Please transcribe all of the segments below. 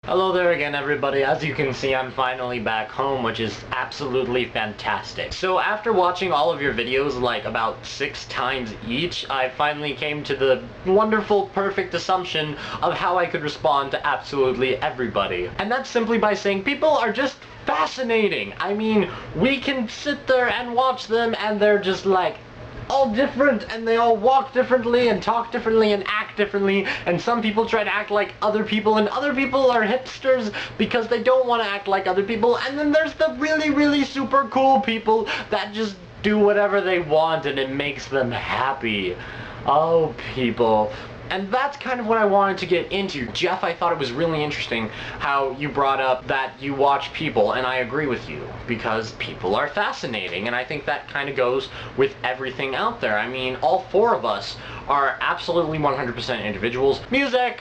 Hello there again, everybody. As you can see, I'm finally back home, which is absolutely fantastic. So after watching all of your videos like about 6 times each, I finally came to the wonderful, perfect assumption of how I could respond to absolutely everybody. And that's simply by saying people are just fascinating. I mean, we can sit there and watch them and they're just like, all different, and they all walk differently and talk differently and act differently, and some people try to act like other people, and other people are hipsters because they don't want to act like other people, and then there's the really super cool people that just do whatever they want and it makes them happy. Oh, people. And that's kind of what I wanted to get into. Jeff, I thought it was really interesting how you brought up that you watch people, and I agree with you, because people are fascinating, and I think that kind of goes with everything out there. I mean, all 4 of us are absolutely 100% individuals. Music!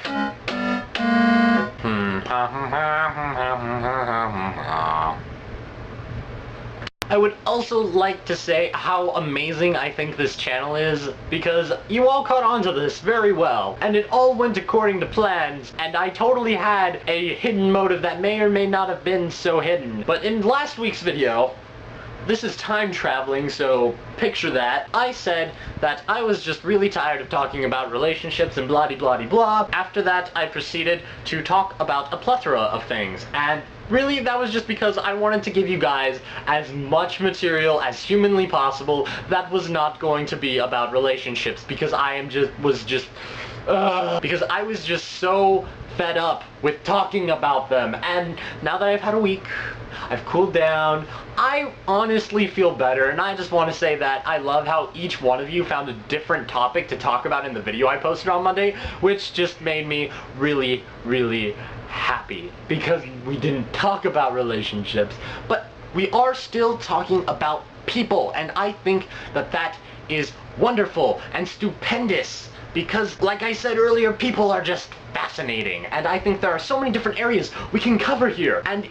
I would also like to say how amazing I think this channel is, because you all caught on to this very well, and it all went according to plans, and I totally had a hidden motive that may or may not have been so hidden. But in last week's video, this is time traveling, so picture that. I said that I was just really tired of talking about relationships and blah-de-blah-de-blah. After that, I proceeded to talk about a plethora of things, and really, that was just because I wanted to give you guys as much material as humanly possible that was not going to be about relationships, because I was just so fed up with talking about them. And now that I've had a week, I've cooled down, I honestly feel better, and I just want to say that I love how each one of you found a different topic to talk about in the video I posted on Monday, which just made me really happy, because we didn't talk about relationships, but we are still talking about people, and I think that that is wonderful and stupendous, because like I said earlier, people are just fascinating, and I think there are so many different areas we can cover here, and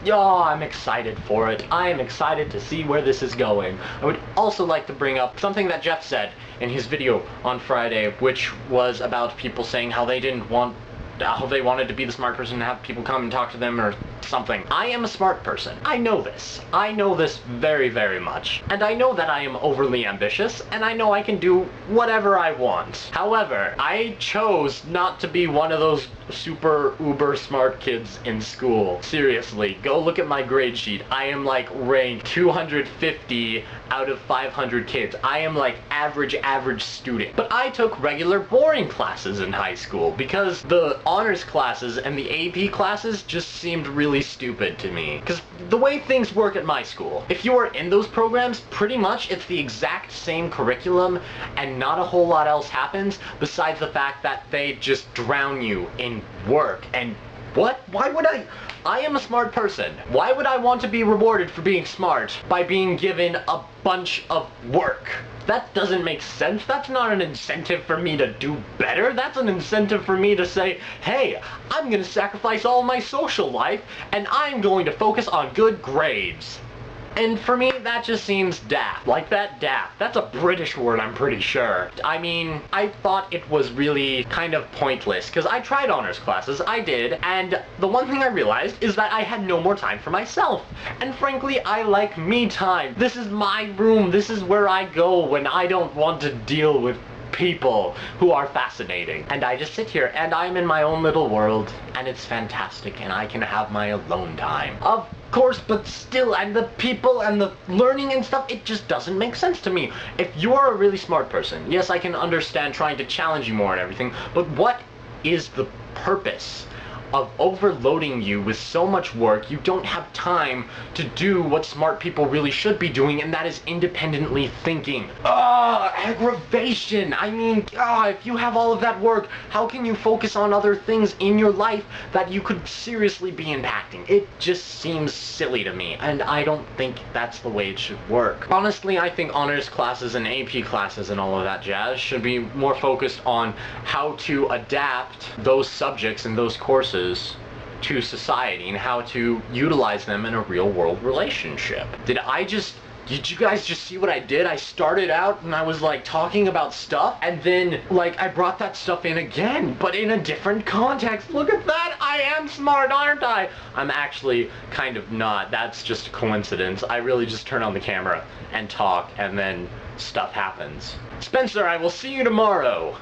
I'm excited for it. I am excited to see where this is going. I would also like to bring up something that Jeff said in his video on Friday, which was about people saying how they wanted to be the smart person and have people come and talk to them or something. I am a smart person. I know this. I know this very much. And I know that I am overly ambitious, and I know I can do whatever I want. However, I chose not to be one of those super uber smart kids in school. Seriously, go look at my grade sheet. I am like ranked 250 out of 500 kids. I am like average student. But I took regular boring classes in high school because the honors classes and the AP classes just seemed really stupid to me. Because the way things work at my school, if you are in those programs, pretty much it's the exact same curriculum and not a whole lot else happens besides the fact that they just drown you in work. And what? Why would I am a smart person. Why would I want to be rewarded for being smart by being given a bunch of work? That doesn't make sense. That's not an incentive for me to do better. That's an incentive for me to say, hey, I'm gonna sacrifice all my social life and I'm going to focus on good grades. And for me, that just seems daft. Like that daft. That's a British word, I'm pretty sure. I mean, I thought it was really kind of pointless, because I tried honors classes, I did, and the one thing I realized is that I had no more time for myself. And frankly, I like me time. This is my room. This is where I go when I don't want to deal with people who are fascinating. And I just sit here and I'm in my own little world, and it's fantastic, and I can have my alone time. Of course, but still, and the people and the learning and stuff, it just doesn't make sense to me. If you are a really smart person, yes, I can understand trying to challenge you more and everything, but what is the purpose of overloading you with so much work? You don't have time to do what smart people really should be doing, and that is independently thinking. Aggravation! I mean, if you have all of that work, how can you focus on other things in your life that you could seriously be impacting? It just seems silly to me, and I don't think that's the way it should work. Honestly, I think honors classes and AP classes and all of that jazz should be more focused on how to adapt those subjects and those courses to society and how to utilize them in a real-world relationship. Did I just Did you guys just see what I did? I started out and I was like talking about stuff, and then like I brought that stuff in again, but in a different context. Look at that! I am smart, aren't I? I'm actually kind of not. That's just a coincidence. I really just turn on the camera and talk, and then stuff happens. Spencer, I will see you tomorrow.